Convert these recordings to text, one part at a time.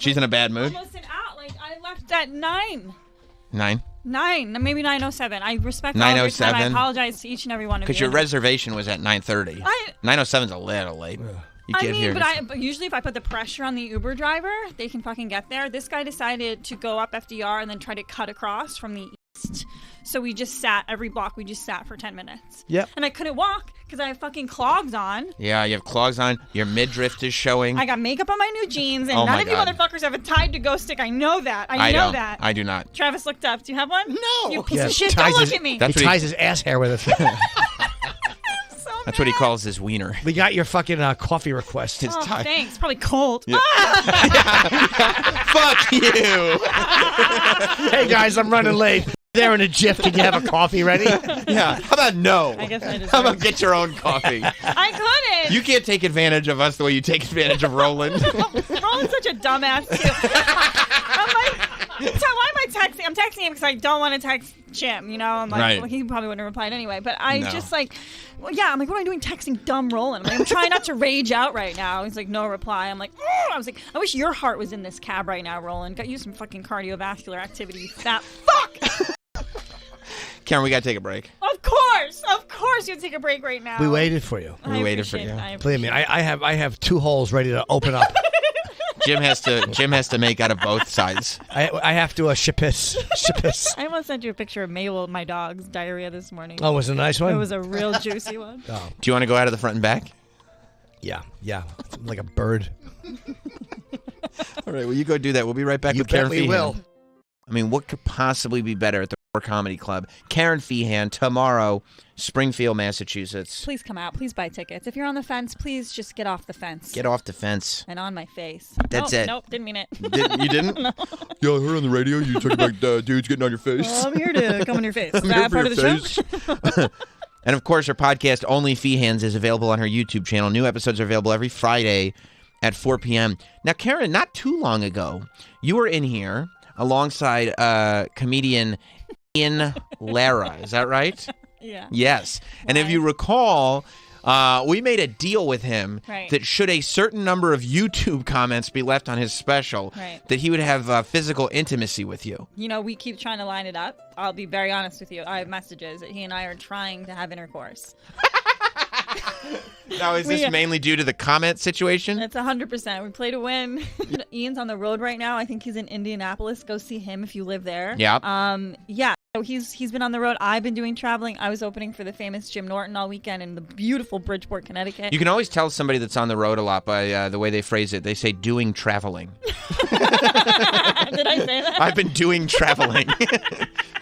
She's in a bad mood? Almost an hour. Like, I left at 9. 9? 9, maybe 9:07. I respect all your time. I apologize to each and every one of you. Because your reservation was at 9:30. 9:07's a little late. You get here. But usually if I put the pressure on the Uber driver, they can fucking get there. This guy decided to go up FDR and then try to cut across from the east. So we just sat, every block we just sat for 10 minutes. Yep. And I couldn't walk because I have fucking clogs on. Yeah, you have clogs on. Your midriff is showing. I got makeup on my new jeans, and none of you motherfuckers have a Tied to Go stick. I know that. I know that. I do not. Travis looked up. Do you have one? No. You piece of shit. Don't look at me. He ties his ass hair with it. That's what he calls his wiener. We got your fucking coffee request. Thanks. Probably cold. Yeah. Fuck you. Hey, guys, I'm running late. There in a jiff. Can you have a coffee ready? Yeah. How about no? I guess I deserve. How about get your own coffee? I couldn't. You can't take advantage of us the way you take advantage of Roland. Roland's such a dumbass, too. I'm like, so why am I texting? I'm texting him because I don't want to text Jim, you know? I'm like, right. Well, he probably wouldn't have replied anyway. But just like, well, yeah, I'm like, what am I doing texting dumb Roland? I'm trying not to rage out right now. He's like, no reply. I'm like, I was like, I wish your heart was in this cab right now, Roland. Got you some fucking cardiovascular activity, you fat fuck. Karen, we got to take a break. Of course you take a break right now. We waited for you. We waited for you. Believe me, I have 2 holes ready to open up. Jim has to make out of both sides. I have to shippiss. I almost sent you a picture of Mabel, my dog's diarrhea this morning. Oh, was it a nice one? It was a real juicy one. Oh. Do you want to go out of the front and back? Yeah, like a bird. All right, well, you go do that. We'll be right back with Kerryn Feehan. We will. I mean, what could possibly be better at the Comedy Club? Kerryn Feehan tomorrow, Springfield, Massachusetts. Please come out. Please buy tickets. If you're on the fence, please just get off the fence. Get off the fence. And on my face. That's it. Nope, didn't mean it. You didn't? No. Yeah, I heard on the radio you talking about dudes getting on your face. Well, I'm here to come on your face. Is I'm that here part for of the show? And, of course, her podcast, Only Feehans, is available on her YouTube channel. New episodes are available every Friday at 4 p.m. Now, Kerryn, not too long ago, you were in here alongside comedian Ian Lara. Is that right? Yeah. Yes. And if you recall, we made a deal with him that should a certain number of YouTube comments be left on his special, that he would have physical intimacy with you. You know, we keep trying to line it up. I'll be very honest with you. I have messages that he and I are trying to have intercourse. Now, is this mainly due to the comment situation? It's 100%. We play to win. Ian's on the road right now. I think he's in Indianapolis. Go see him if you live there. Yeah. Yeah. So he's been on the road. I've been doing traveling. I was opening for the famous Jim Norton all weekend in the beautiful Bridgeport, Connecticut. You can always tell somebody that's on the road a lot by the way they phrase it. They say doing traveling. Did I say that? I've been doing traveling.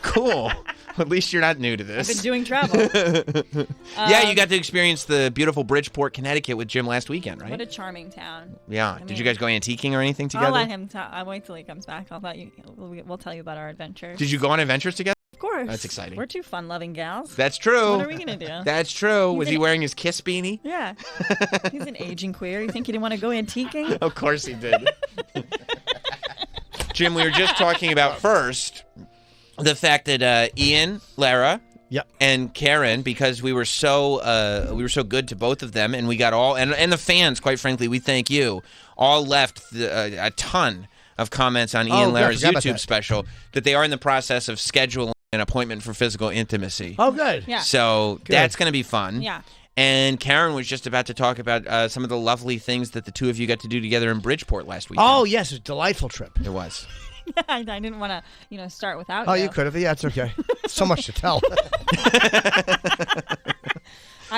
Cool. At least you're not new to this. I've been doing travel. Yeah, you got to experience the beautiful Bridgeport, Connecticut with Jim last weekend, right? What a charming town. Yeah. Did you guys go antiquing or anything together? I'll let him I'll wait till he comes back. We'll tell you about our adventures. Did you go on adventures together? Of course. That's exciting. We're two fun-loving gals. That's true. What are we going to do? That's true. Was he wearing his Kiss beanie? Yeah. He's an aging queer. You think he didn't want to go antiquing? Of course he did. Jim, we were just talking about first the fact that Ian, Lara, and Kerryn, because we were so good to both of them, and we got all and the fans, quite frankly, we thank you, all left a ton of comments on Ian Lara's YouTube special that they are in the process of scheduling an appointment for physical intimacy. Oh, good. Yeah. So that's going to be fun. Yeah. And Kerryn was just about to talk about some of the lovely things that the two of you got to do together in Bridgeport last week. Oh, yes. It was a delightful trip. It was. Yeah, I didn't want to, start without you. Oh, you could have. Yeah, it's okay. So much to tell.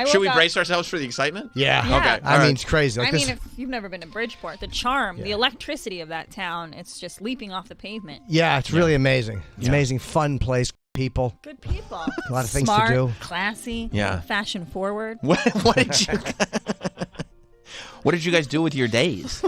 Should we brace ourselves for the excitement? Yeah. Okay. I mean, it's crazy. Like if you've never been to Bridgeport, the charm, the electricity of that town, it's just leaping off the pavement. Yeah, it's really amazing. It's amazing, fun place. People. Good people. A lot of things Smart, to do. Classy. Yeah. Fashion forward. What did you guys do with your days?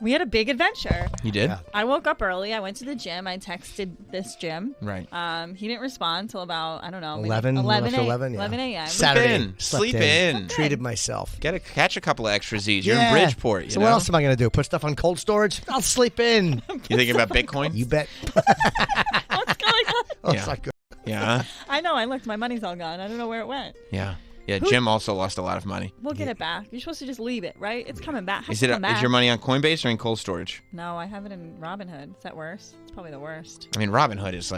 We had a big adventure. You did? Yeah. I woke up early. I went to the gym. I texted this gym. Right. He didn't respond until about, I don't know, 11 a.m. Saturday. Sleep in. Treated myself. Catch a couple of extra Z's. You're in Bridgeport. You so know? what else am I going to do? Put stuff on cold storage? I'll sleep in. You thinking about Bitcoin? You bet. What's going on? Oh, it's not good. Yeah. I know. I looked. My money's all gone. I don't know where it went. Yeah. Yeah, Jim also lost a lot of money. We'll get it back. You're supposed to just leave it, right? It's coming back. Is your money on Coinbase or in cold storage? No, I have it in Robinhood. Is that worse? It's probably the worst. I mean, Robinhood is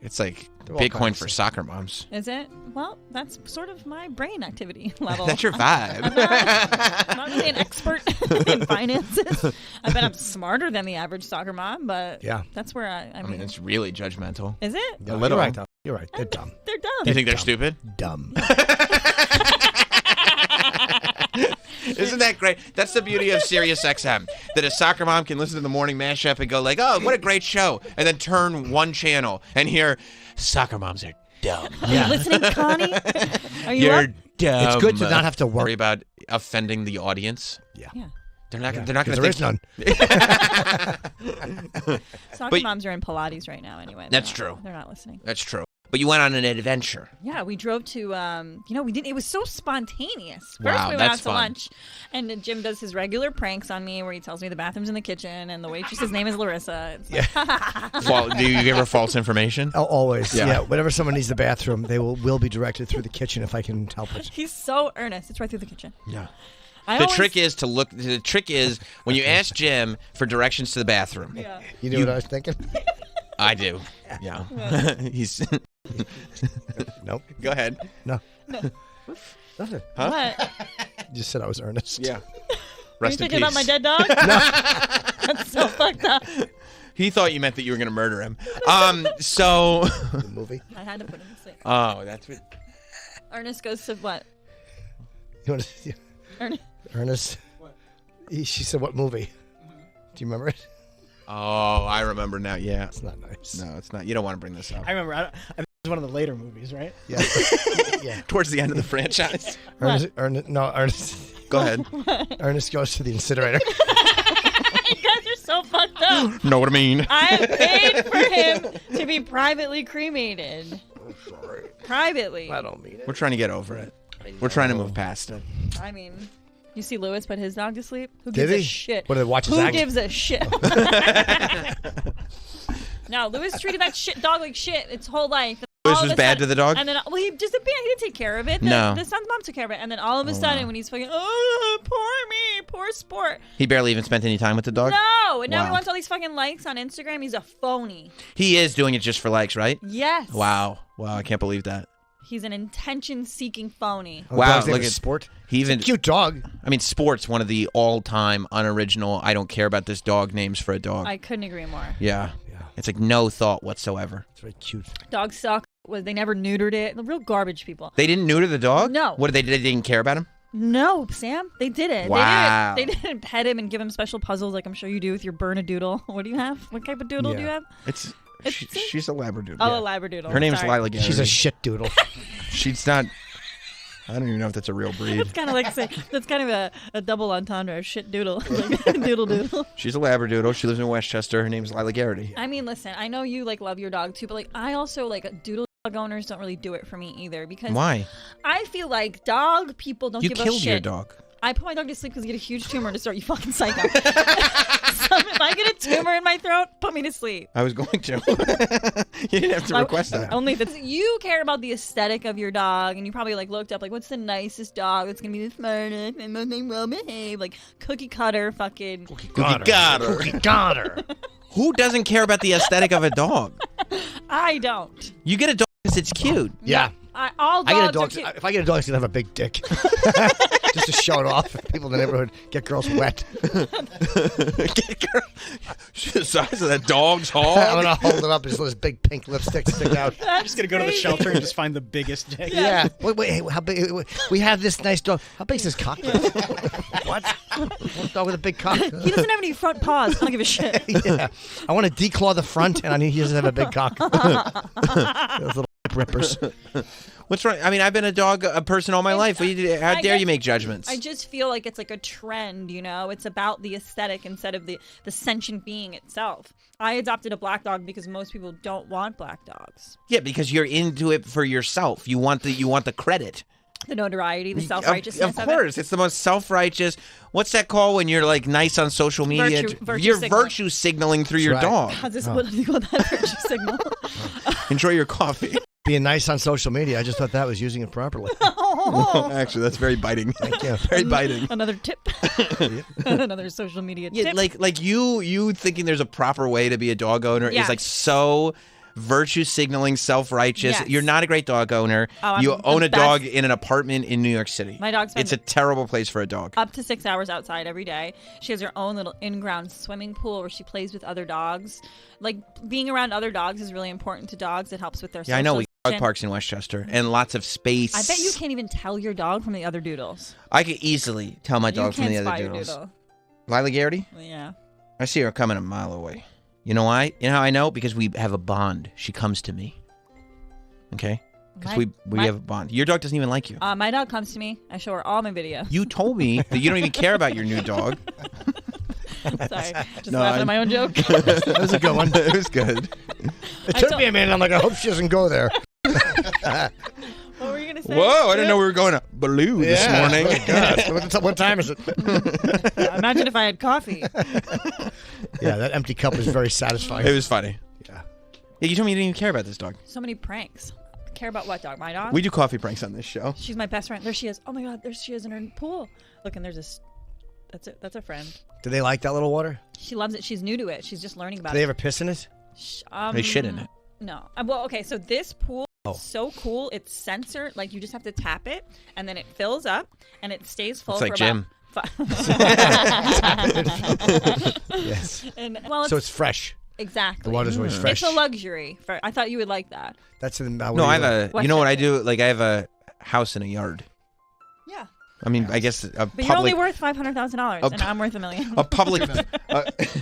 it's like Bitcoin for soccer moms. Is it? Well, that's sort of my brain activity level. That's your vibe. I'm not really an expert in finances. I bet I'm smarter than the average soccer mom, but that's where I mean, it's really judgmental. Is it? A little. You're right, though. You're right. They're dumb. They're dumb. Do you think they're stupid? Dumb. Isn't that great? That's the beauty of Sirius XM. That a soccer mom can listen to the morning mashup and go like, oh, what a great show. And then turn one channel and hear, soccer moms are dumb. Are you listening, Connie? Are you You're up? dumb. It's good to not have to worry about offending the audience. Yeah. They're not going to think. There is none. Soccer moms are in Pilates right now anyway. That's true. They're not listening. That's true. But you went on an adventure. Yeah, we drove to, we didn't, it was so spontaneous. First Wow, we went that's out to fun. lunch, and then Jim does his regular pranks on me where he tells me the bathroom's in the kitchen, and the waitress's name is Larissa. It's like, Do you give her false information? Oh, always. Yeah. Whenever someone needs the bathroom, they will be directed through the kitchen if I can help it. He's so earnest. It's right through the kitchen. Yeah. The trick is when you ask Jim for directions to the bathroom. Yeah. You knew what I was thinking? I do. Yeah. He's. Nope. Go ahead. No. Nothing. Huh? What? You just said I was earnest. Yeah. Are you thinking about my dead dog? No. That's so fucked up. He thought you meant that you were going to murder him. So. The movie. I had to put him to sleep. Oh, that's what. Ernest goes to what? You want to? Ernest. What? She said, "What movie?" Do you remember it? Oh, I remember now. Yeah. It's not nice. No, it's not. You don't want to bring this up. I remember. I think it was one of the later movies, right? Yeah. Yeah. Towards the end of the franchise. Ernest. Go ahead. Ernest goes to the incinerator. You guys are so fucked up. Know what I mean? I paid for him to be privately cremated. I'm sorry. Privately. I don't mean it. We're trying to get over it. We're trying to move past it. I mean, you see Lewis put his dog to sleep? Who Did gives he? a shit? What, did he watch his Who act? gives a shit? No, Lewis treated that dog like shit its whole life. Lewis was bad to the dog? And then, well, he just he didn't take care of it. The son's mom took care of it. And then all of a sudden, when he's fucking, oh, poor me, poor sport. He barely even spent any time with the dog? No, and now he wants all these fucking likes on Instagram. He's a phony. He is doing it just for likes, right? Yes. Wow, I can't believe that. He's an attention-seeking phony. Wow, look at Sport. He even It's a cute dog. I mean, Sport's one of the all-time unoriginal. I don't care about this dog names for a dog. I couldn't agree more. Yeah. It's like no thought whatsoever. It's very cute. Dogs suck. They never neutered it. The real garbage people. They didn't neuter the dog? No. What did they didn't care about him? No, Sam. They didn't. Wow. They didn't pet him and give him special puzzles like I'm sure you do with your Bernedoodle. What do you have? What type of doodle do you have? She's a Labradoodle. Oh, a Labradoodle. Her name's Sorry. Lila Garrity. She's a shit doodle. She's not. I don't even know if that's a real breed. It's kind of like that's kind of a double entendre. Shit doodle. Like, doodle doodle. She's a Labradoodle. She lives in Westchester. Her name's Lila Garrity. I mean, listen. I know you love your dog too, but I also doodle dog owners don't really do it for me either because why? I feel like dog people don't give a shit. You killed your dog. I put my dog to sleep because he had a huge tumor to start. You fucking psycho. So if I get a tumor in my throat, put me to sleep. I was going to. You didn't have to request that. Only if you care about the aesthetic of your dog, and you probably looked up what's the nicest dog that's gonna be the smartest and most well behaved, like cookie cutter, fucking Cookie cutter. Cookie cutter. Who doesn't care about the aesthetic of a dog? I don't. You get a dog because it's cute. Yeah. All I get a dogs are dog. cute. If I get a dog, it's gonna have a big dick, just to show it off. People in the neighborhood get girls wet. The size of that dog's hog. I'm gonna hold it up. Just let his big pink lipstick stick out. That's Just gonna go to the shelter and just find the biggest dick. Yeah. Wait. How big? We have this nice dog. How big's his cock? What? One dog with a big cock. He doesn't have any front paws. I don't give a shit. Yeah. I want to declaw the front, and he doesn't have a big cock. Those little rippers. What's wrong? I mean, I've been a person all my life. How dare you make judgments? I just feel like it's like a trend, It's about the aesthetic instead of the sentient being itself. I adopted a black dog because most people don't want black dogs. Yeah, because you're into it for yourself. You want the credit. The notoriety, the self-righteousness of course. It's the most self-righteous. What's that called when you're nice on social media? You're virtue signaling through your dog. How's this what do you call that virtue signal? Enjoy your coffee. Being nice on social media, I just thought that was using it properly. Oh Actually, that's very biting. Thank you. Very biting. Another tip. Another social media tip. Like you thinking there's a proper way to be a dog owner is like so virtue signaling, self-righteous. Yes. You're not a great dog owner. You own a dog in an apartment in New York City. My dog spends It's a terrible place for a dog. up to 6 hours outside every day. She has her own little in-ground swimming pool where she plays with other dogs. Like, being around other dogs is really important to dogs. It helps with their Yeah, I know. We socialization. dog parks in Westchester and lots of space. I bet you can't even tell your dog from the other doodles. I could easily tell my dog from the other spot your doodles. doodle. Lila Garrity? Yeah. I see her coming a mile away. You know why? You know how I know? Because we have a bond. She comes to me. Okay? Because we have a bond. Your dog doesn't even like you. My dog comes to me. I show her all my videos. You told me that you don't even care about your new dog. Sorry. Just laughing at my own joke. That was a good one. It was good. It took me a minute. I'm like, I hope she doesn't go there. What were you going to say? Whoa, I didn't know we were going to Baloo this morning. What time is it? Yeah, imagine if I had coffee. Yeah, that empty cup was very satisfying. It was funny. Yeah. Yeah, you told me you didn't even care about this dog. So many pranks. Care about what dog? My dog? We do coffee pranks on this show. She's my best friend. There she is. Oh my God, there she is in her pool. Look, and there's this. That's a friend. Do they like that little water? She loves it. She's new to it. She's just learning about Do they it. ever piss in it? They shit in it. No. Well, okay. So this pool is so cool. It's censored. Like you just have to tap it, and then it fills up, and it stays full. It's for like Jim. Yes. And well, So it's fresh. exactly. The water's always fresh. It's a luxury. I thought you would like that. That's in No, I have a. You know what I do? Like I have a house and a yard. Yeah. I mean, I guess a But public. you're only worth $500,000, and I'm worth $1 million. A public.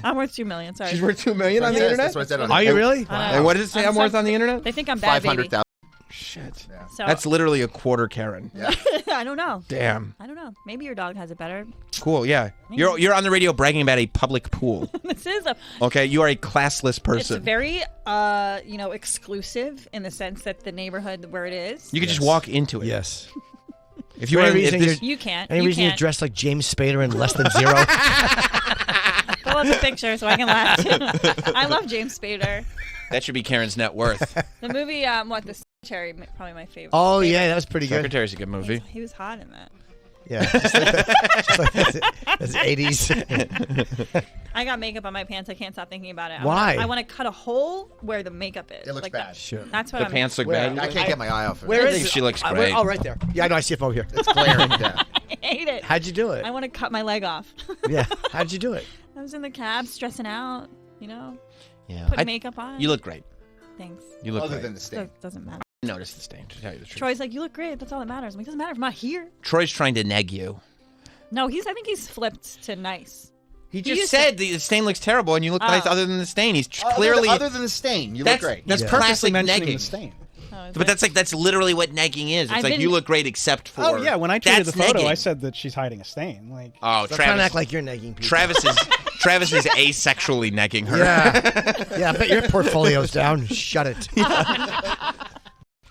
I'm worth $2 million. Sorry. She's worth $2 million on the That's internet. what I said on Are you really? I know. And what does it say I'm so- worth on the internet? They think I'm bad, baby. 500,000. Shit. So That's literally a quarter Kerryn. Yeah. I don't know. Damn. I don't know. Maybe your dog has it better. Cool. Yeah. You're on the radio bragging about a public pool. This is a. Okay. You are a classless person. It's very, exclusive in the sense that the neighborhood where it is. You could just walk into it. Yes. If you For were, any if reason this, You can't. Any you reason you're can't. dressed like James Spader in Less Than Zero? Pull up a picture so I can laugh. I love James Spader. that should be Karen's net worth. The movie, The Secretary, probably my favorite. Oh, yeah, that was pretty good. Secretary's a good movie. He was hot in that. Yeah. Just like that's 80s. I got makeup on my pants. I can't stop thinking about it. Why? I want to cut a hole where the makeup is. It looks like bad. that. Sure. That's what The I'm. pants look Where? bad. I can't get my eye off of Where it. I is think it? she looks Oh, great. oh, right there. Yeah, I know. I see it from over here. It's glaring down. I hate it. How'd you do it? I want to cut my leg off. Yeah. How'd you do it? I was in the cab stressing out, Yeah. putting makeup on. You look great. Thanks. You look Other great. than the stain. Doesn't matter. I noticed the stain, to tell you the truth. Troy's like, you look great. That's all that matters. I'm like, doesn't matter if I'm not here. Troy's trying to neg you. No, I think he's flipped to nice. He just used said the stain looks terrible and you look nice other than the stain. He's clearly... Other than the stain, you look great. That's Yeah. classic mentioning negging. the stain. But that's literally what negging is. It's I've like been- you look great except for... Oh yeah, when I tweeted the That's photo, negging. I said that she's hiding a stain. Like, Oh, Stop trying to Travis. act like you're negging people. Travis is asexually negging her. Yeah. Yeah, I bet your portfolio's down. Shut it.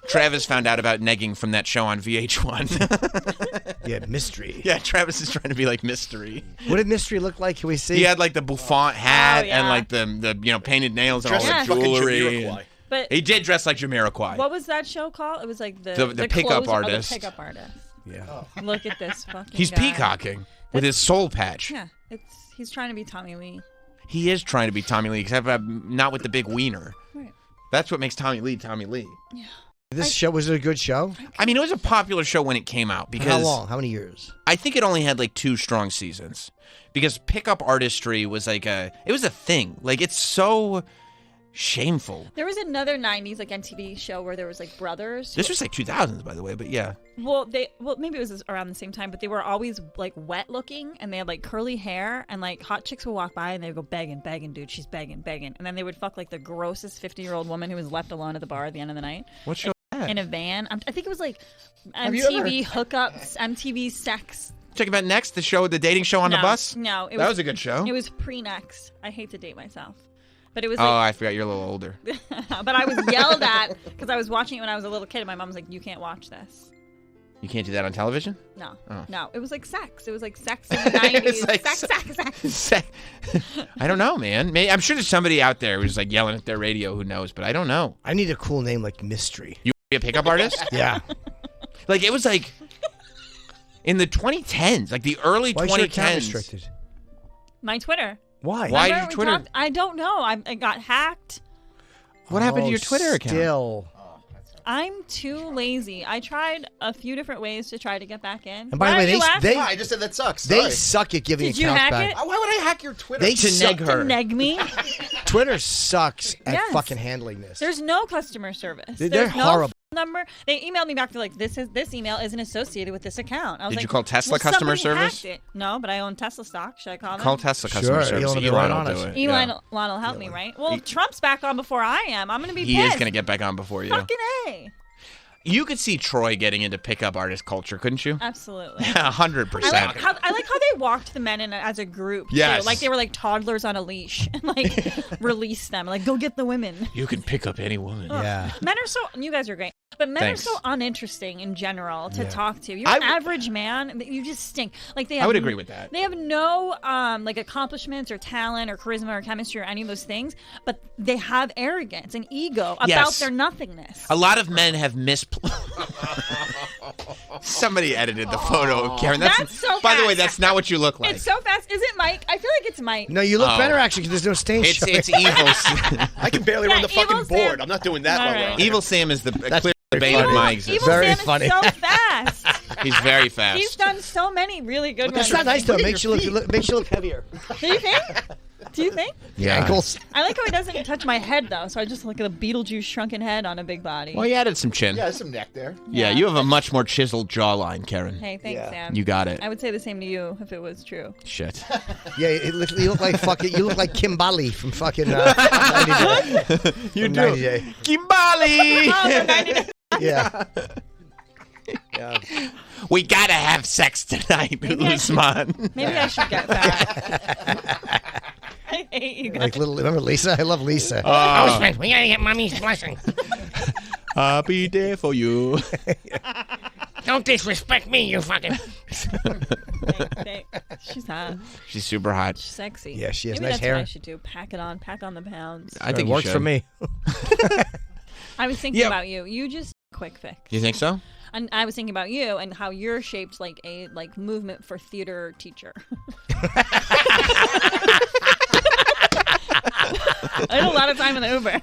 Travis found out about negging from that show on VH1. Yeah, mystery. Yeah, Travis is trying to be like mystery. What did mystery look like? Can we see? He had like the bouffant hat Oh, yeah. and like the painted nails and all Dressed the like fucking jewelry. Jamiroquai. But He did dress like Jamiroquai. what was that show called? It was like the The pickup closer- oh, artist. the pickup artist. Yeah. Look at this fucking He's guy. peacocking with his soul patch. Yeah, he's trying to be Tommy Lee. He is trying to be Tommy Lee, except not with the big wiener. Right. That's what makes Tommy Lee Tommy Lee. This show, was it a good show? I mean, it was a popular show when it came out because How long? How many years? I think it only had like 2 strong seasons because pickup artistry was like it was a thing. Like it's so shameful. There was another '90s like MTV show where there was like brothers. This was like 2000s, by the way, but yeah. Well, maybe it was around the same time, but they were always like wet looking, and they had like curly hair, and like hot chicks would walk by and they'd go begging, dude, she's begging, and then they would fuck like the grossest 50-year-old woman who was left alone at the bar at the end of the night. What show? In a van. I think it was like Have you MTV hookups, MTV sex. Check about Next, the dating show on the bus. No, that was a good show. It was pre-Next. I hate to date myself, but it was. Oh, like, I forgot you're a little older. but I was yelled at because I was watching it when I was a little kid, and my mom was like, "You can't watch this." You can't do that on television? No, Oh. no. It was like sex. It was like sex in the 90s. It's like sex. I don't know, man. I'm sure there's somebody out there who's like yelling at their radio who knows, but I don't know. I need a cool name like Mystery. You be a pickup artist? Yeah. Like it was like In the 2010s, like the early 2010s. Why is your account restricted? My Twitter. Why? Why Remember did your Twitter? I don't know. I got hacked. What happened to your Twitter account? Still. I'm too lazy. I tried a few different ways to try to get back in. And by the way, I just said that sucks. They Sorry. suck at giving Did you accounts hack back. it? Why would I hack your Twitter? They To suck. neg her. To neg me. Twitter sucks at Yes. fucking handling this. There's no customer service. They're There's no horrible. number. They emailed me back. They're like, this email isn't associated with this account. I was Did like, you call Tesla well, customer somebody service? hacked it. No, but I own Tesla stock. Should I call them? Call Tesla customer Sure, service. Elon will be Elon right will on do it. it. Elon Yeah. will help me, right? Well, Trump's back on before I am. I'm going to be He pissed. is going to get back on before you. Fucking A. You could see Troy getting into pickup artist culture, couldn't you? Absolutely. 100%. I like how they walked the men in as a group. Yes. Too. Like they were like toddlers on a leash and like released them. Like, go get the women. You can pick up any woman. Yeah. Men are so, you guys are great, but men Thanks. are so uninteresting in general to talk to. You're I an w- average man, you just stink. Like they have, I would agree with that. They have no like accomplishments or talent or charisma or chemistry or any of those things, but they have arrogance and ego about Yes. their nothingness. A lot of men have Somebody edited the photo of Karen. That's so By the way, fast. that's not what you look like. It's so fast. Is it Mike? I feel like it's Mike. No, you look Oh. better actually because there's no stain showing. It's evil. I can barely Yeah, run the fucking Evil Sam- board. I'm not doing that All while right. we're on. Evil Sam is the clear very bane of funny. my Evil existence. Very Sam funny. is so fast. He's very fast. He's done so many really good That's ones. not nice though. Look It at makes you your look makes you look heavier. Do you think? Do you think? Yeah. Ankles. I like how he doesn't touch my head though, so I just look at a Beetlejuice shrunken head on a big body. Well, you added some chin. Yeah, there's some neck there. Yeah, you have a much more chiseled jawline, Karen. Hey, thanks, Yeah. Sam. You got it. I would say the same to you if it was true. Shit. Yeah, you look like fucking. You look like Kimbali from fucking. 90 Day. You From 90 Day. Kimbali! Oh, the 90 days. Yeah. Yeah. We gotta have sex tonight, Usman. Maybe I should get fat. I hate you guys. Like remember Lisa? I love Lisa. We gotta get mommy's blessing. I'll be there for you. Don't disrespect me, you fucking. She's hot. She's super hot. She's sexy. Yeah, she has Maybe nice that's hair. what I should do. Pack on the pounds. I think it you works should. for me. I was thinking Yeah. about you. You just quick fix. You think so? And I was thinking about you and how you're shaped like a movement for theater teacher. I had a lot of time in the Uber.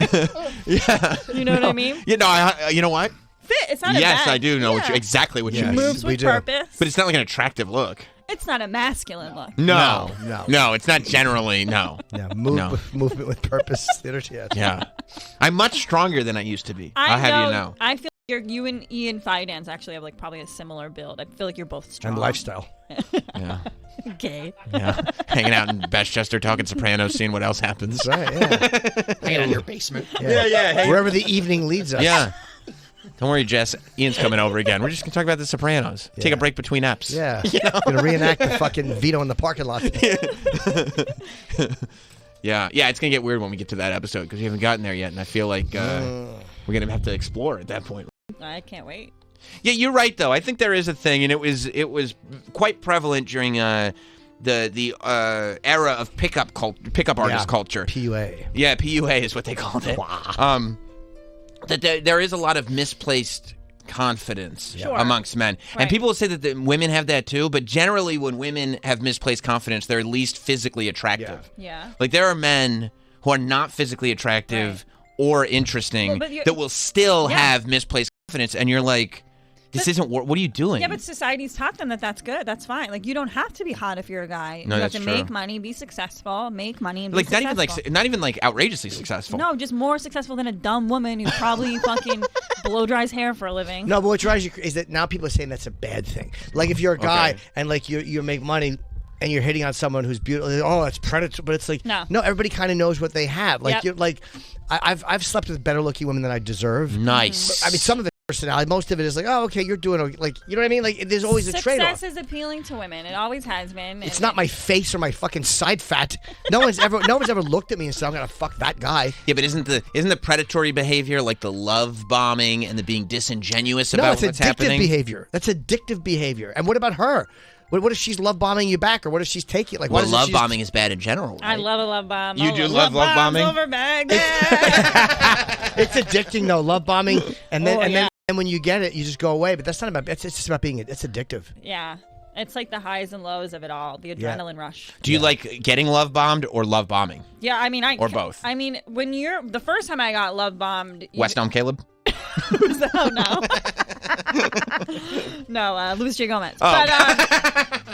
Yeah. You know what I mean? You know, you know what? Fit. It's not a Yes, bad. I do know Yeah. exactly what you Yes. mean. Moves We with do. purpose. But it's not like an attractive look. It's not a masculine look. No. No. It's not generally, no. Yeah, No. movement with purpose. Theater. Yeah. Yeah. I'm much stronger than I used to be. I I'll have you know. I feel you and Ian Fidance actually have probably a similar build. I feel like you're both strong. And lifestyle. Yeah. Gay. Yeah. Hanging out in Bestchester talking Sopranos, seeing what else happens. Right. Yeah. Hanging in your basement. Yeah. Wherever the evening leads us. Yeah. Don't worry, Jess. Ian's coming over again. We're just going to talk about The Sopranos. Take a break between eps. Yeah. Gonna reenact the fucking Vito in the parking lot. Yeah, it's going to get weird when we get to that episode because we haven't gotten there yet, and I feel like we're going to have to explore at that point. I can't wait. Yeah, you're right, though. I think there is a thing, and it was quite prevalent during the era of pickup artist culture. PUA. Yeah, PUA is what they called it. That there is a lot of misplaced confidence Sure. amongst men. And Right. people will say that the women have that too, but generally when women have misplaced confidence, they're least physically attractive. Yeah. Like there are men who are not physically attractive or interesting Well, but you're- that will still Yeah. have misplaced confidence, and you're like, this isn't what are you doing? Yeah, but society's taught them that that's good. That's fine. Like you don't have to be hot if you're a guy. No, you have that's to true. make money, be successful, make money, and be like successful. not even like outrageously successful. No, just more successful than a dumb woman who probably fucking blow dries hair for a living. No, but what drives you is that now people are saying that's a bad thing. Like if you're a guy Okay. and like you make money and you're hitting on someone who's beautiful, oh, that's predatory. But it's like No. everybody kind of knows what they have. Like Yep. you're like, I've slept with better looking women than I deserve. Nice. I mean, some of the personality, most of it is like, oh, okay, you're doing like, you know what I mean? Like there's always a trade-off. Success is appealing to women. It always has been. It's not my face or my fucking side fat. No one's ever looked at me and said, I'm gonna fuck that guy. Yeah, but isn't the predatory behavior like the love bombing and the being disingenuous No, about it's what's addictive happening? behavior. That's addictive behavior. And what about her? What if she's love bombing you back, or what if she's taking like? Well, what is it love she's- bombing is bad in general. I Right? love a love bomb. You Oh, do love bombing? Over Baghdad. It's addicting though, love bombing, and then Oh, and yeah. then when you get it, you just go away. But that's not about. It's just about being. It's addictive. Yeah. It's like the highs and lows of it all, the adrenaline rush. Do you like getting love bombed or love bombing? Yeah, I mean, or both. I mean, when you're the first time I got love bombed, West Elm Caleb? Oh no, no, Luis J. Gomez. Oh.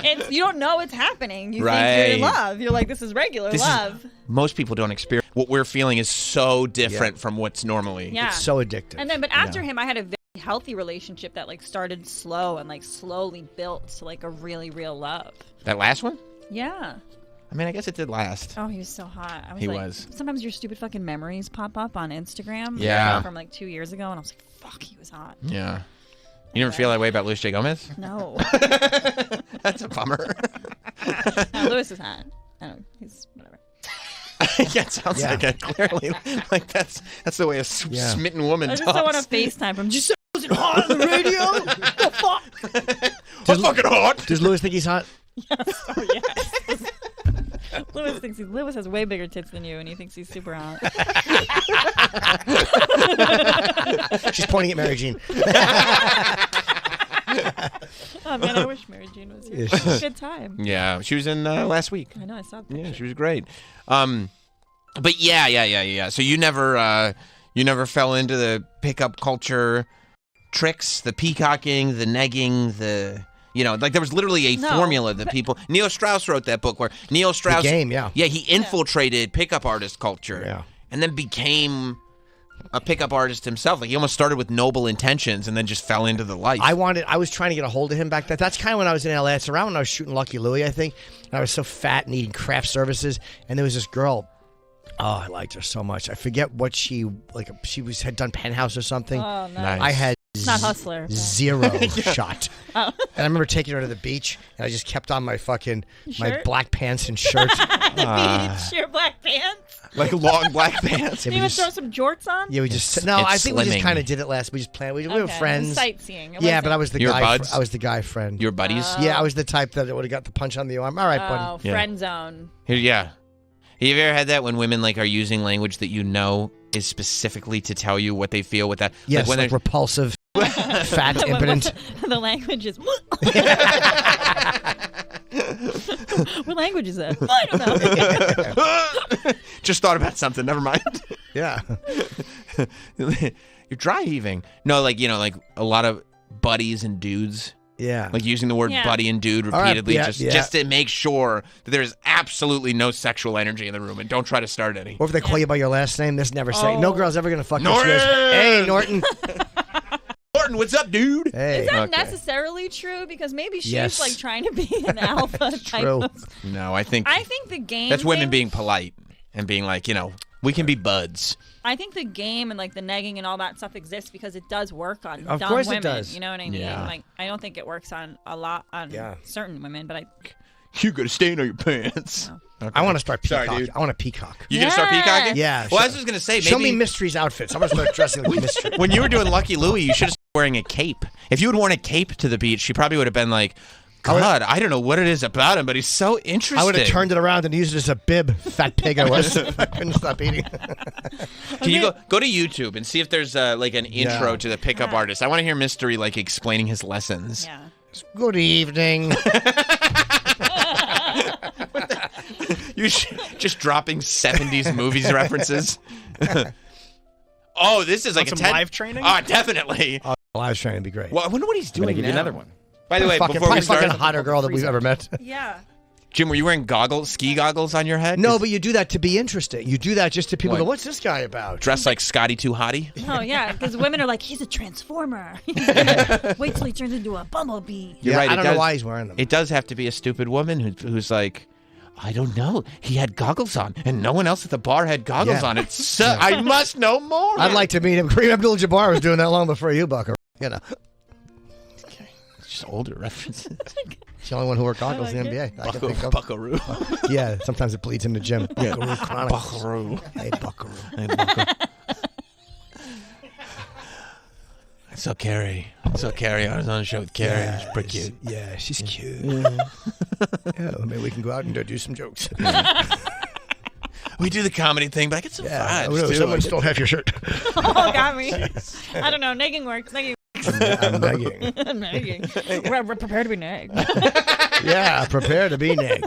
But you don't know it's happening. You Right. think you're in love. You're like, this is regular love. Most people don't experience what we're feeling is so different from what's normally. Yeah, It's so addictive. And then, but after him, I had a very healthy relationship that like started slow and like slowly built to like a really real love. That last one? Yeah. I mean, I guess it did last. Oh, he was so hot. I was He like, was. Sometimes your stupid fucking memories pop up on Instagram. Yeah. From like 2 years ago, and I was like, fuck, he was hot. Yeah. You never feel that way about Luis J. Gomez? No. That's a bummer. No, Luis is hot. I don't know. He's whatever. Yeah, it sounds like it. Clearly, like that's the way a smitten woman I just talks. don't want to FaceTime him. Just was it hot on the radio? The fuck? I'm fucking hot. Does Lewis think he's hot? Yes. Oh, yes. Lewis has way bigger tits than you, and he thinks he's super hot. She's pointing at Mary Jean. Oh man, I wish Mary Jean was here. It was a good time. Yeah, she was in last week. I know, I saw that. Yeah, she was great. But yeah. So you never fell into the pickup culture tricks, the peacocking, the negging, like there was literally a formula that people. Neil Strauss wrote that book where Neil Strauss. The Game, yeah. Yeah, he infiltrated pickup artist culture. Yeah. And then became a pickup artist himself. Like he almost started with noble intentions and then just fell into the life. I was trying to get a hold of him back then. That's kind of when I was in LA. It's around when I was shooting Lucky Louie, I think. And I was so fat and eating craft services. And there was this girl. Oh, I liked her so much. I forget what she had done Penthouse or something. Oh, nice. Nice. I had It's not Hustler. zero shot. Oh. And I remember taking her to the beach, and I just kept on my my Shirt? black pants and shirt. Your black pants. like long black pants. Did you even throw some jorts on? Yeah, we just no. It's I think we just slimming. kind of did it last. We just planned. We were friends. Sightseeing. Yeah, but I was the Your guy. buds? I was the guy friend. Your buddies? Yeah, I was the type that would have got the punch on the arm. All right, Oh, buddy. friend zone. Yeah. Have you ever had that when women are using language that you know is specifically to tell you what they feel with that? Yes, when like they're repulsive, fat, impotent. The language is. What language is that? I don't know. just thought about something. Never mind. Yeah. You're dry heaving. No, like a lot of buddies and dudes. Yeah. Like using the word Yeah. buddy and dude right, repeatedly yeah, just to make sure that there's absolutely no sexual energy in the room and don't try to start any. Or if they call you by your last name, this never say. Oh. No girl's ever gonna fuck you. Norton! Hey, Norton. Norton, what's up, dude? Hey. Is that Okay. necessarily true? Because maybe she's Yes. like trying to be an alpha type true. of. No, I think the game. that's women thing- being polite and being like, we can be buds. I think the game and like the negging and all that stuff exists because it does work on Of dumb course it women. does. You know what I mean? Yeah. Like I don't think it works on a lot on certain women, but You got a stain on your pants. No. Okay. I want to start Sorry, peacock. dude. I want a peacock. You gonna start Yes. peacocking? Yeah. Well, I was just gonna say, Show me maybe Mystery's outfits. I'm gonna start dressing like Mystery. when you were doing Lucky Louie, you should have started wearing a cape. If you had worn a cape to the beach, she probably would have been like, God, I don't know what it is about him, but he's so interesting. I would have turned it around and used it as a bib. Fat pig I was. I couldn't stop eating. Can you go to YouTube and see if there's like an intro to the pickup artist? I want to hear Mystery explaining his lessons. yeah. Good evening. You just dropping 70s movies references. Oh, this is like Want a some live training? Oh, definitely. Live training would be great. Well, I wonder what he's I'm gonna doing give now. you another one. By the way, fucking, before probably we start, fucking hotter girl that we've ever met. Yeah. Jim, were you wearing ski goggles on your head? No, but you do that to be interesting. You do that just to people What? go, what's this guy about? Dressed like Scotty Too Hottie? Oh yeah, because women are like, he's a transformer. Wait till he turns into a bumblebee. You're Yeah, right. I it don't does, know why he's wearing them. It does have to be a stupid woman who's like, I don't know. He had goggles on, and no one else at the bar had goggles Yeah. on. It's so, I must know more. I'd like to meet him. Kareem Abdul-Jabbar was doing that long before you, Bucker. You know, Just older references. he's the only one who wore goggles in the NBA. I can think of. Buckaroo. Yeah, sometimes it bleeds into Jim. Buckaroo Chronicles. Buckaroo. Hey, Buckaroo. Hey, Buckaroo. So Carrie on his own show with Carrie. Yeah, It's pretty cute. Yeah, she's cute. Yeah, maybe we can go out and do some jokes. We do the comedy thing, but I get some Yeah, vibes too. someone stole half your shirt. Oh, got me. I don't know. Negging works. Negging I'm nagging. Nagging. We're prepared to be nagged. Yeah, prepare to be nagged.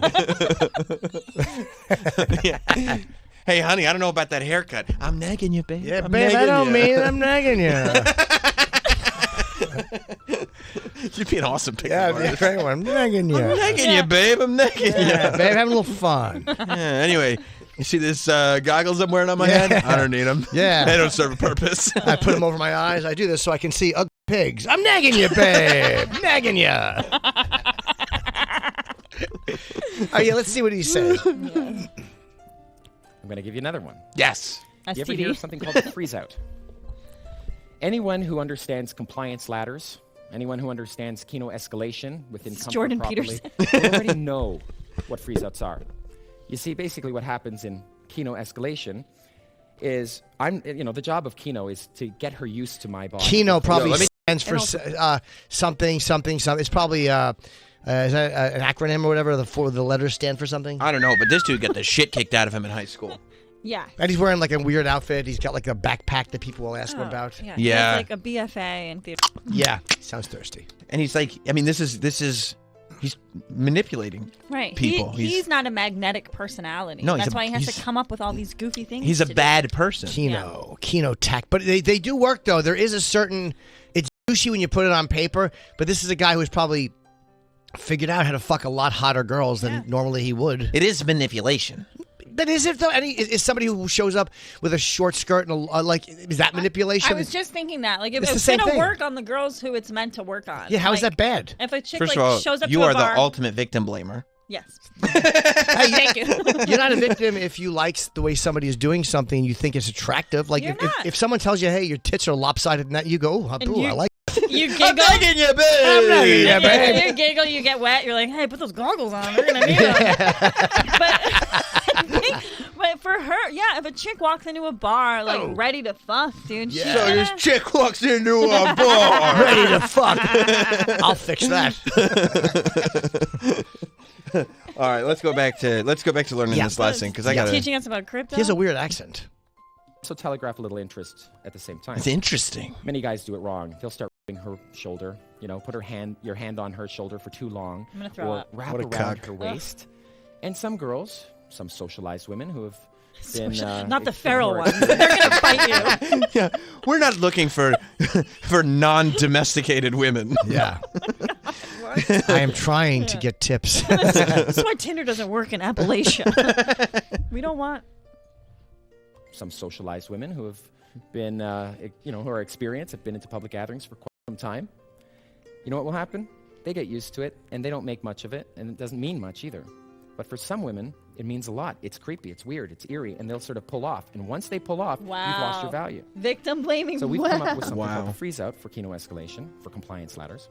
Yeah. Hey, honey, I don't know about that haircut. I'm nagging you, babe. Yeah, I'm babe, I nagging don't you. mean I'm nagging you. You'd be an awesome pickup Yeah, artist. be a great one. I'm nagging you. I'm nagging you, babe. I'm nagging Yeah, you. babe, having a little fun. Yeah, anyway, you see this goggles I'm wearing on my head? I don't need them. Yeah. They don't serve a purpose. I put them over my eyes. I do this so I can see ugly pigs. I'm nagging you, babe. Nagging you. Oh, yeah, let's see what he says. I'm going to give you another one. Yes. You ever hear of something called the freeze out? Anyone who understands compliance ladders, anyone who understands Kino escalation within comfort Jordan properly, Peterson. they already know what freeze outs are. You see, basically what happens in Kino escalation is the job of Kino is to get her used to my body. Kino probably let me- stands for something. It's probably is that an acronym or whatever? The letters stand for something. I don't know, but this dude got the shit kicked out of him in high school. Yeah. And he's wearing like a weird outfit. He's got like a backpack that people will ask him about. Yeah. Yeah. It's like a BFA in theater. Yeah, sounds thirsty. And he's like, I mean, this is he's manipulating Right. people. He's not a magnetic personality. No, That's why he has to come up with all these goofy things. He's a to do. bad person. Kino tech. But they do work though. There is a certain. It's douchey when you put it on paper. But this is a guy who's probably figured out how to fuck a lot hotter girls than normally he would. It is manipulation. But is it though? Is somebody who shows up with a short skirt and is that manipulation? I was just thinking that. Like, if It's the it's same going to thing. work on the girls who it's meant to work on. Yeah, how is Like, that bad? If a chick First like of all, shows up you to are a bar, the ultimate victim blamer. Yes. Hey, Thank you. You're not a victim if you like the way somebody is doing something and you think it's attractive. Like You're if not. if someone tells you, "Hey, your tits are lopsided," and that you go, "Oh, boo, I like." You giggle. I'm nagging you, babe. I'm nagging you, babe. You giggle, you get wet. You're like, hey, put those goggles on. They're going to need them. But for her, yeah, if a chick walks into a bar, like, ready to fuck, dude. Yeah. So this chick walks into a bar. Ready to fuck. I'll fix that. All right, let's go back to learning this lesson because I got Teaching us about crypto. He has a weird accent. Also telegraph a little interest at the same time. It's interesting. Many guys do it wrong. They'll start rubbing her shoulder, put your hand on her shoulder for too long. I'm gonna throw or up. wrap What a around cock. her waist. And some girls, some socialized women who have been Not the who feral are- ones. They're going to fight you. Yeah, we're not looking for non-domesticated women. Yeah. I am trying to get tips. That's why Tinder doesn't work in Appalachia. We don't want. Some socialized women who have been, who are experienced, have been into public gatherings for quite some time. You know what will happen? They get used to it, and they don't make much of it, and it doesn't mean much either. But for some women, it means a lot. It's creepy, it's weird, it's eerie, and they'll sort of pull off. And once they pull off, you've lost your value. Victim blaming. So we've come up with something Wow. called the freeze out for Kino escalation, for compliance ladders.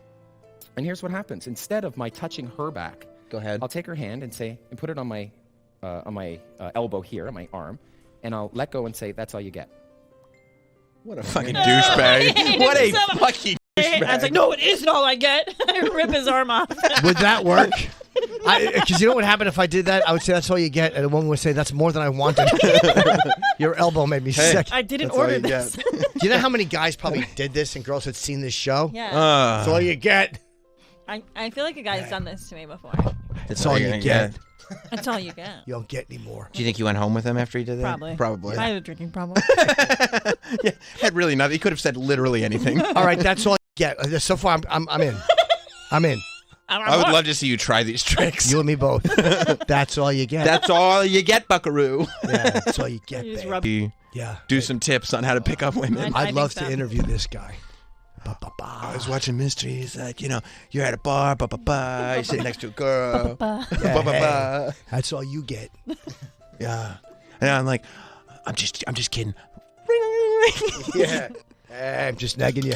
And here's what happens. Instead of my touching her back, Go ahead. I'll take her hand and put it on my elbow here, on my arm, and I'll let go and say, that's all you get. What a fucking douchebag. What a fucking I was like, no, it isn't all I get. I rip his arm off. Would that work? Because you know what would happen if I did that? I would say that's all you get, and a woman would say that's more than I wanted. Your elbow made me sick. I didn't That's all order you this. Do you know how many guys probably did this and girls had seen this show? Yeah. That's all you get. I feel like a guy's done this to me before. That's all you get. That's all you get. You don't get any more. Do you think you went home with him after he did that? Probably. I had a drinking problem. Yeah, had really nothing. He could have said literally anything. All right, that's all you get. So far, I'm in. I'm in. I would love to see you try these tricks. You and me both. That's all you get. That's all you get, buckaroo. Yeah, that's all you get, You just babe. rub- Yeah. Do some tips on how to pick up women. I I'd think love so. to interview this guy. I was watching mysteries, like, you're at a bar, you're sitting next to a girl. Yeah, hey, that's all you get. Yeah. And I'm like, I'm just kidding. Yeah. Hey, I'm just nagging you.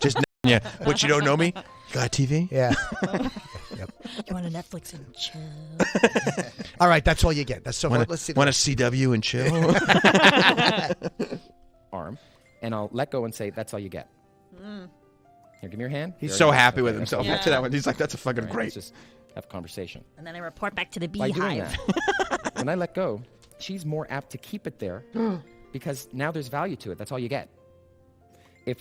Just yeah. What, you don't know me? You got TV? Yeah. You want a Netflix and chill? All right, that's all you get. That's so. Let's see. Want a CW and chill? Arm, and I'll let go and say, that's all you get. Here, give me your hand. He's Very so nice. happy with Okay, himself Yeah. after that one. He's like, that's a fucking all right, great. Let's just have a conversation. And then I report back to the By doing beehive. that, when I let go, she's more apt to keep it there because now there's value to it. That's all you get. If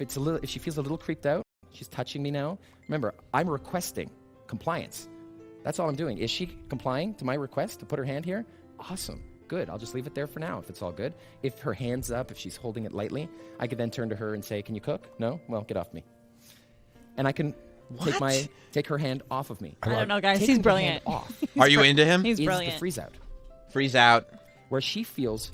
she feels a little creeped out, She's touching me now. Remember, I'm requesting compliance. That's all I'm doing. Is she complying to my request to put her hand here? Awesome. Good. I'll just leave it there for now if it's all good. If her hand's up, if she's holding it lightly, I could then turn to her and say, can you cook? No? Well, get off me. And I can take her hand off of me. I don't know, guys. Taking He's the brilliant. hand off Are you into him? He's is brilliant. the freeze out. Freeze out. Where she feels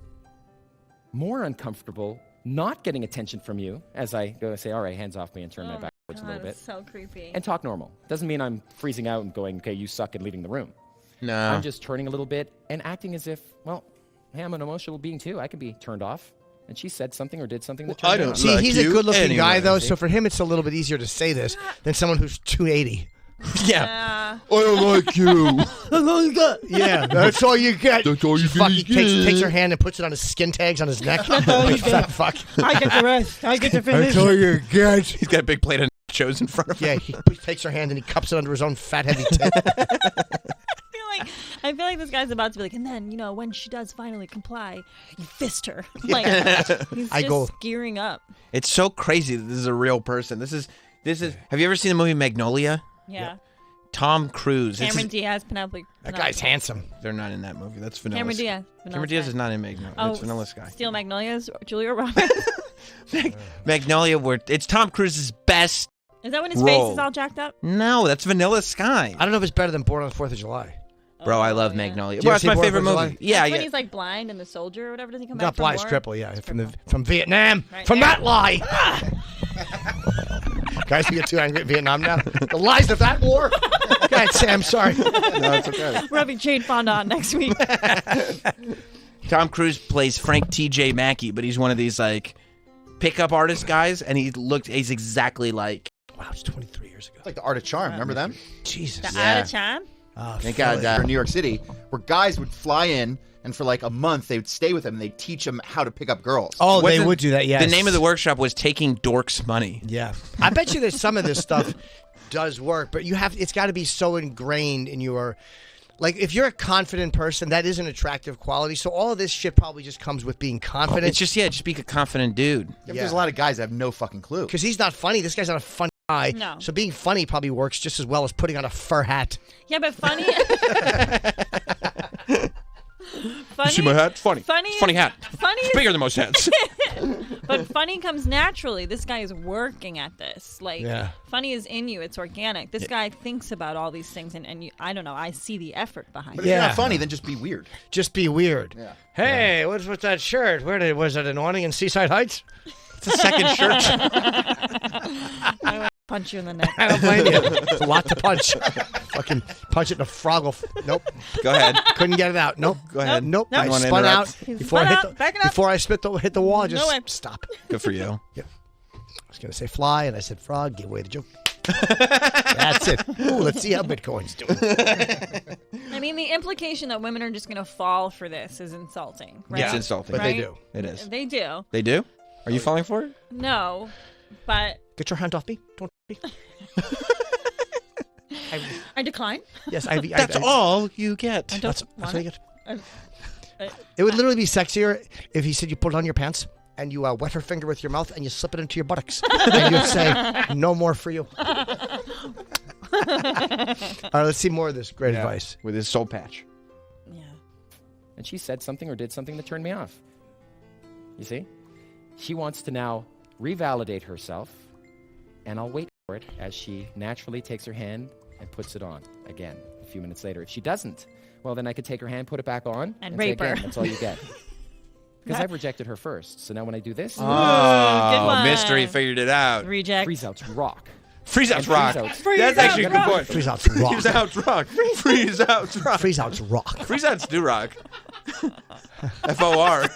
more uncomfortable not getting attention from you as I go and say, all right, hands off me, and turn my back a little bit. So creepy. And talk normal. Doesn't mean I'm freezing out and going, okay, you suck, and leaving the room. No. I'm just turning a little bit and acting as if, well, hey, I'm an emotional being too. I can be turned off. And she said something or did something that turned me off. See, like he's a you good-looking guy, anyway. though, so for him it's a little bit easier to say this than someone who's 280. Yeah. I don't like you. Yeah, that's all you get. That's all you Fucking get. takes her hand and puts it on his skin tags on his neck. Big fat fuck. I get the rest. I get to finish. That's all you get. He's got a big plate of nachos in front of him. Yeah, he takes her hand and he cups it under his own fat, heavy tit. I feel like this guy's about to be like, and then, when she does finally comply, you fist her. Like, he's just gearing up. It's so crazy that this is a real person. This is. Have you ever seen the movie Magnolia? Yeah. Tom Cruise. Cameron Diaz, Penelope. That guy's handsome. They're not in that movie. That's Vanilla. Cameron Diaz. Cameron Diaz is not in Magnolia. It's Vanilla Sky. Steel Magnolias, Julia Roberts. Magnolia, where it's Tom Cruise's best. Is that when his role. face is all jacked up? No, that's Vanilla Sky. I don't know if it's better than Born on the 4th of July. Bro, I love Magnolia. Did you Well, ever that's see my Born favorite on the 4th of movie. July? Yeah, That's yeah. when he's like blind and the soldier or whatever. Does he come Not back from blind, war? cripple, yeah, from Vietnam. Right from there. that lie. Guys, we get too angry at Vietnam now. The lies of that war. Go ahead, Sam. Sorry. No, it's okay. We're having Jane Fonda on next week. Tom Cruise plays Frank T.J. Mackey, but he's one of these like pickup artist guys, and he's exactly like. Wow, it's 23 years ago. It's like the Art of Charm. Remember them? Jesus. The Out of Time? Oh, Thank God. For New York City, where guys would fly in, and for like a month, they would stay with them, and they'd teach them how to pick up girls. Oh, they would do that, yes. The name of the workshop was Taking Dorks Money. Yeah. I bet you that some of this stuff does work, but it's got to be so ingrained in your... Like, if you're a confident person, that is an attractive quality. So all of this shit probably just comes with being confident. It's just be a confident dude. There's a lot of guys that have no fucking clue. Because he's not funny. This guy's not a funny guy. No. So being funny probably works just as well as putting on a fur hat. Yeah, but funny. You see my hat? Funny. Funny. Funny hat. Funny. It's bigger than most hats. But funny comes naturally. This guy is working at this. Like, Yeah. funny is in you. It's organic. This guy thinks about all these things, and you, I don't know. I see the effort behind But it. if you're Yeah. not funny, then just be weird. Just be weird. Yeah. Hey, what's with that shirt? Was it an awning in Seaside Heights? It's a second shirt. Punch you in the neck. I don't blame you. It's a lot to punch. Fucking punch it in a froggle. Nope. Go ahead. Couldn't get it out. Nope. Go ahead. Nope. Don't I wanna spun out interrupt. before Spun I out. hit Back it up. before I hit the wall. I just No way. stop. Good for you. Yeah. I was gonna say fly, and I said frog. Give away the joke. That's it. Ooh, let's see how Bitcoin's doing. I mean, the implication that women are just going to fall for this is insulting, right? It's insulting. But they Right? do. It is. They do. They do? Are you falling for it? No, but Get your hand off me. Don't. I decline. Yes, That's all you get. I don't That's want what you it. get. It would literally be sexier if he said you put it on your pants and you wet her finger with your mouth and you slip it into your buttocks and you'd say, "No more for you." All right, let's see more of this great advice. With his soul patch. Yeah. And she said something or did something that turned me off. You see? She wants to now revalidate herself, and I'll wait for it as she naturally takes her hand and puts it on again a few minutes later. If she doesn't, well, then I could take her hand, put it back on, And say rape her. again, that's all you get. Because I've rejected her first. So now when I do this, Good one. Mystery figured it out. Reject. freeze outs rock. Freeze outs And rock. freeze outs- That's actually a good point. Freeze outs rock. Freeze outs rock. Freeze outs rock. Freeze outs rock. Freeze outs do rock. F-O-R.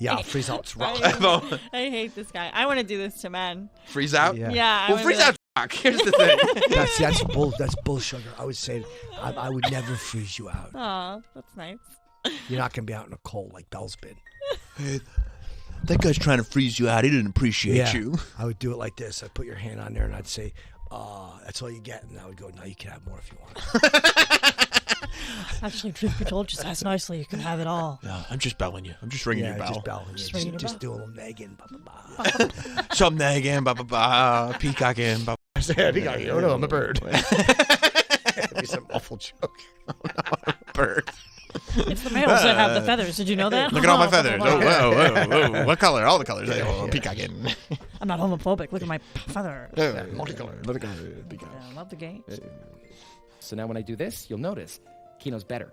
Yeah, freeze outs rock. F-O. I hate this guy. I want to do this to men. Freeze out? Yeah. Yeah. I Well, wanna freeze be like, outs rock. Here's the thing. That's bull sugar. I would say I would never freeze you out. Aw, that's nice. You're not gonna be out in the cold like Bell's been. That guy's trying to freeze you out. He didn't appreciate you. I would do it like this. I'd put your hand on there and I'd say, that's all you get. And I would go, no, you can have more if you want. Actually, truth be told, just ask nicely. You can have it all. No, I'm just belling you. I'm just ringing your bell. Just do a little nagging. Some nagging, peacocking, Peacocking. Oh no, I'm a bird. That'd be some awful joke. Oh, no, I'm a bird. It's the males that have the feathers. Did you know that? Look at all my feathers. Oh, whoa. What color? All the colors. Peacocking. I'm not homophobic. Look at my feathers. Multicolored. I love the games. So now when I do this, you'll notice Kino's better.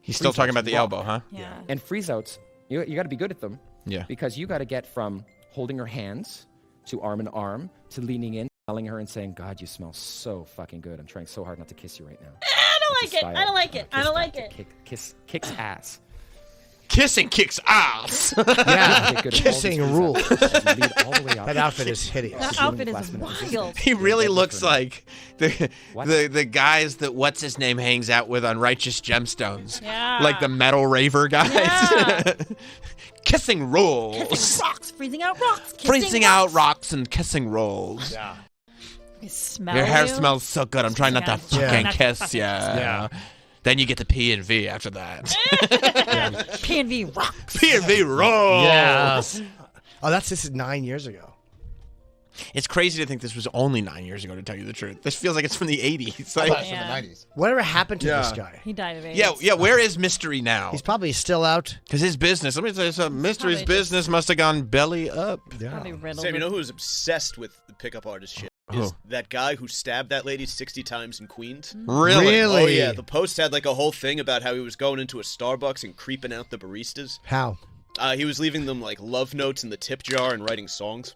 He's still talking about the elbow, huh? Yeah. And freeze outs, you got to be good at them. Yeah. Because you got to get from holding her hands to arm in arm to leaning in, smelling her and saying, God, you smell so fucking good. I'm trying so hard not to kiss you right now. I don't like it. Kicks ass. Kissing kicks ass. Yeah, kissing rules. That That outfit is hideous. That outfit is wild. He really looks like the guys that what's his name hangs out with on Righteous Gemstones. Yeah. Like the metal raver guys. Yeah. Kissing rolls. Kissing rocks, freezing out rocks. Freezing out rocks and kissing rolls. Yeah. I smell Your hair you. smells so good. I'm trying not to Yeah. fucking Not to kiss fucking ya. kiss. Yeah. Then you get the P and V after that. P&V rocks. P and V rolls. Yes. Oh, this is 9 years ago. It's crazy to think this was only 9 years ago, to tell you the truth. This feels like it's from the 80s. I Like, thought it was Yeah. from the 90s. Whatever happened to this guy? He died of AIDS. yeah, where is Mystery now? He's probably still out. Because his business, let me tell you something, Mystery's Probably business must have gone belly up. Probably riddled Sam, you know with- who's obsessed with the pickup artist shit? Who? Is that guy who stabbed that lady 60 times in Queens? Really? Oh, yeah. The Post had like a whole thing about how he was going into a Starbucks and creeping out the baristas. How? He was leaving them like love notes in the tip jar and writing songs.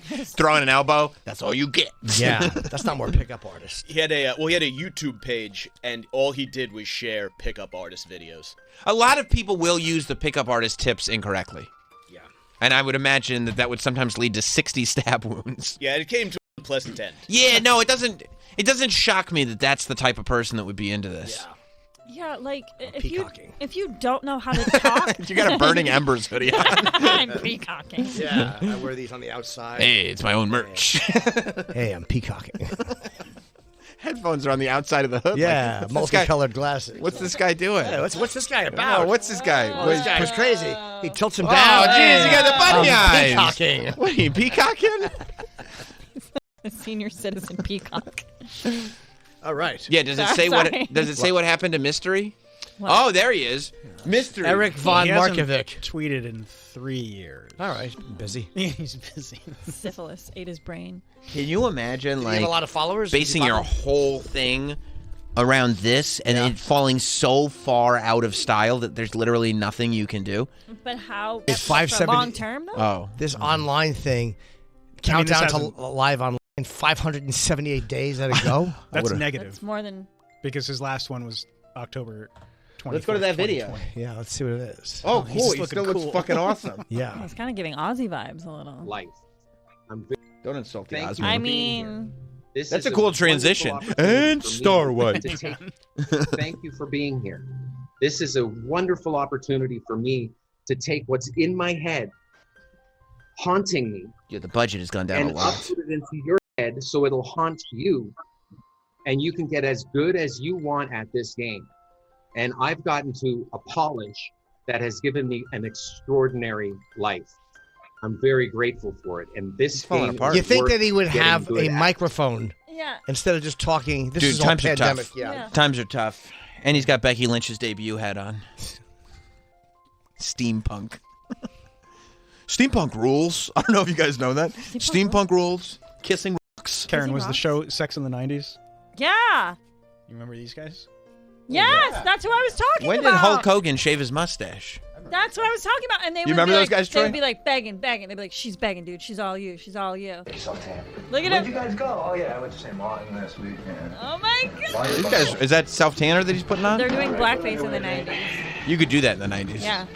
Throwing an elbow, that's all you get. Yeah, that's not more pickup artist. He had a YouTube page, and all he did was share pickup artist videos. A lot of people will use the pickup artist tips incorrectly. Yeah. And I would imagine that would sometimes lead to 60 stab wounds. Yeah, it came to a pleasant end. Yeah, no, it doesn't shock me that that's the type of person that would be into this. Yeah, like peacocking. if you don't know how to talk, You got a Burning Embers hoodie on. I'm peacocking. Yeah, I wear these on the outside. Hey, it's my own merch. Hey, I'm peacocking. Headphones are on the outside of the hood. Yeah, Like, what's this guy- multicolored glasses. What's this guy doing? Hey, what's this guy about? Oh, what's this guy? Oh, this guy was crazy. He tilts him Oh, down. jeez, you got the bunny eyes. Peacocking. What are you, peacocking? A senior citizen peacock. All right. Yeah, does it say what happened to Mystery? What? Oh, there he is. Mystery. Eric von He hasn't Markovic. tweeted in 3 years. All right, busy. He's busy. Syphilis ate his brain. Can you imagine, You have a lot of followers. basing your whole thing around this and it falling so far out of style that there's literally nothing you can do? But how? It's 570 long term though. Oh. this online thing. Countdown to live online. 578 days at a go. That's negative That's more than. because his last one was October 24th. Let's go to that video. Yeah, let's see what it is. Oh, he's cool. He looking still looks cool. fucking awesome. Yeah. It's kind of giving Aussie vibes a little. Life. Don't insult the Thank Osmond. you. I for being mean, This That's is a cool wonderful transition. opportunity And for me Star Wars. to take- Thank you for being here. This is a wonderful opportunity for me to take what's in my head, haunting me, Yeah, the budget has gone down a and lot. put it into your head so it'll haunt you, and you can get as good as you want at this game. And I've gotten to a polish that has given me an extraordinary life. I'm very grateful for it. And this falling game apart. is You think worth that he would getting have good a at. microphone yeah. instead of just talking? This Dude, is all times are pandemic. tough. Yeah. Times are tough. And he's got Becky Lynch's debut hat on. Steampunk. Steampunk rules. I don't know if you guys know that. Steampunk rules. Kissing rocks. Karen, was the rocks? show Sex in the 90s? Yeah. You remember these guys? Yes, that's who I was talking When about. did Hulk Hogan shave his mustache? That's what I was talking about. And they would remember be those like, guys, They Troy? would be like begging. They'd be like, she's begging, dude. She's all you. She's all you. Look at Where'd him. you guys go? Oh yeah, I went to St. Martin last week. Yeah. Oh my god. These guys, is that Self Tanner that he's putting on? They're doing blackface in the 90s. You could do that in the 90s. Yeah.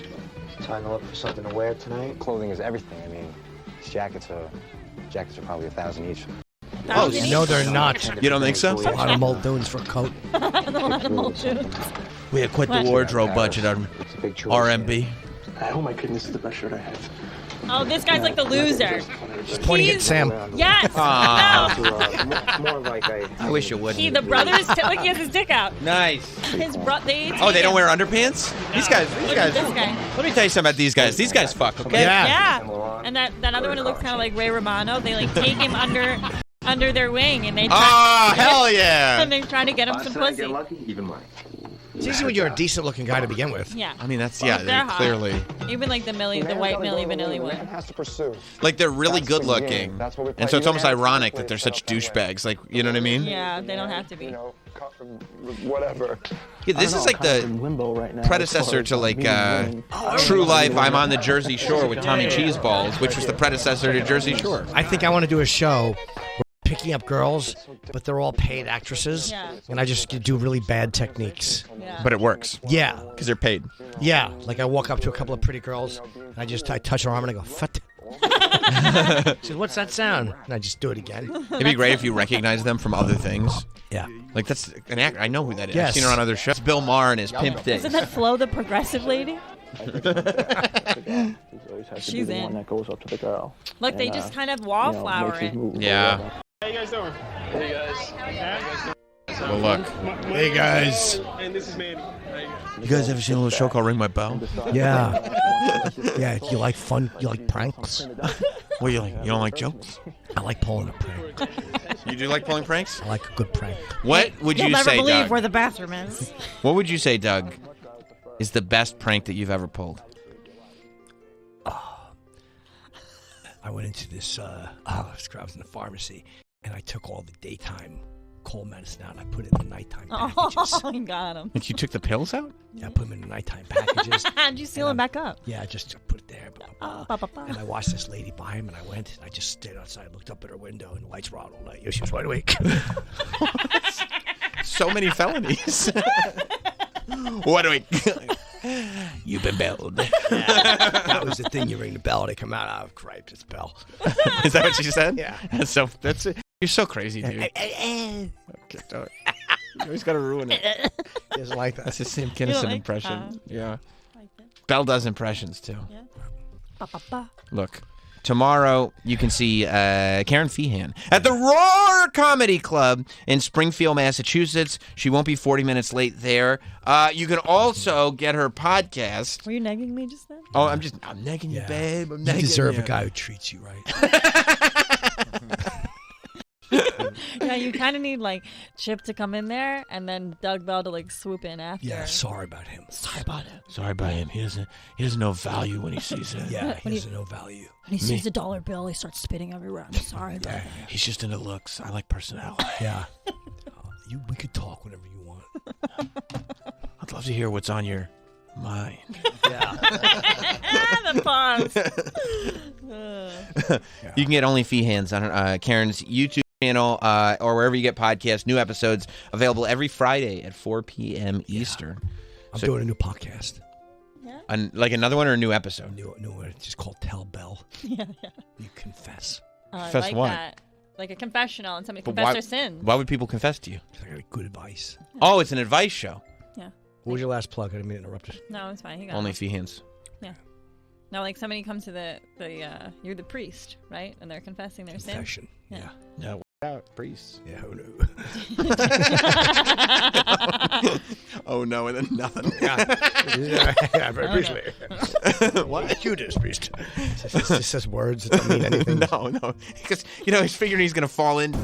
Trying to look for something to wear tonight. Clothing is everything. I mean, these jackets are probably $1,000 each. Oh, No, they're not. You don't think so? A lot of Muldoons for a coat. We had quite the wardrobe budget on It's a big choice. RMB. Oh my goodness, is the best shirt I have. Oh, this guy's like the loser. Just pointing at Sam. Yes. More like I wish you would. The brothers, look, he has his dick out. Nice. His they don't wear underpants? These guys. Look at this guy. Let me tell you something about these guys. These guys fuck, okay? Yeah. And that other one who looks kind of like Ray Romano, they like take him under their wing and they hell yeah. And they're trying to get him some pussy. It's easy when you're a decent-looking guy to begin with. Yeah. I mean, that's, they're clearly. Even like the white Milli Vanilli one. has to pursue. Like, they're really good looking. And so it's almost ironic that they're such douchebags. Like, you know what I mean? Yeah, they don't have to be. Whatever. Yeah, this is like the predecessor to like True Life, I'm on the Jersey Shore with Tommy Cheeseballs, which was the predecessor to Jersey Shore. I think I want to do a show picking up girls, but they're all paid actresses, and I just do really bad techniques. Yeah. But it works. Yeah. Because they're paid. Yeah. Like I walk up to a couple of pretty girls, and I touch her arm and I go, "Fut." She says, "What's that sound?" And I just do it again. It'd be great if you recognize them from other things. Yeah. Like that's an actor. I know who that is. Yes. I've seen her on other shows. It's Bill Maher and his pimp days. Isn't that Flo, the progressive lady? She's in. One that goes up to the girl. Look, they just kind of wallflower it. Yeah. How you guys doing? Hey guys. Well, look. Hey guys. And this is Manny. You guys ever seen a little show called Ring My Bell? Yeah. Yeah. You like fun? You like pranks? What you like? You don't like jokes? I like pulling a prank. You do like pulling pranks? I like a good prank. What would you say, You'll never believe Doug? where the bathroom is. What would you say, Doug, is the best prank that you've ever pulled? I went into this, I was in the pharmacy, and I took all the daytime cold medicine out, and I put it in the nighttime packages. Oh, you got him. Like you took the pills out? Yeah, I put them in the nighttime packages. Did you seal them back up? Yeah, just put it there. And I watched this lady buy him, and I went, and I just stayed outside, looked up at her window, and the lights were on all night. She was wide awake. So many felonies. What do we... You've been belled. That was the thing. You ring the bell, they come out. Oh, cripes, it's Bell. Is that what she said? Yeah. That's it. You're so crazy, dude. Okay, you always got to ruin it. He doesn't like that. That's the Sam Kinison impression. Yeah. Bell does impressions, too. Yeah. Ba, ba, ba. Look. Tomorrow, you can see Kerryn Feehan at the Roar Comedy Club in Springfield, Massachusetts. She won't be 40 minutes late there. You can also get her podcast. Were you negging me just then? Oh, I'm negging you, babe. I'm negging You deserve you. a guy who treats you right. Yeah, you kind of need like Chip to come in there and then Doug Bell to like swoop in after. Yeah, sorry about him. Sorry about it. Sorry about him. He doesn't know value when he sees it. Yeah, he doesn't know value. When he sees a dollar bill, he starts spitting everywhere. I'm sorry about that. He's just into looks. I like personality. Yeah. We could talk whenever you want. I'd love to hear what's on your mind. Yeah. The pause. You can get Only Feehans on Kerryn's YouTube channel or wherever you get podcasts. New episodes available every Friday at 4 p.m. Eastern. I'm doing a new podcast. Yeah. Like another one or a new episode? New one. It's just called Tell Bell. Yeah. You confess. I Confess like what? that. Like a confessional and somebody But confess their sins. Why would people confess to you? I got good advice. Oh, it's an advice show. Yeah. What was your last plug? I didn't mean to interrupt it. No, it's fine. He got Only it. Feehans. Yeah. No, like somebody comes to the you're the priest, right? And they're confessing their sin. Confession. Yeah. No, out priests. Yeah, who knew? Oh no, and then nothing. Yeah, very briefly. What? Judas priest. It just says words that don't mean anything. No, because he's figuring he's gonna fall in.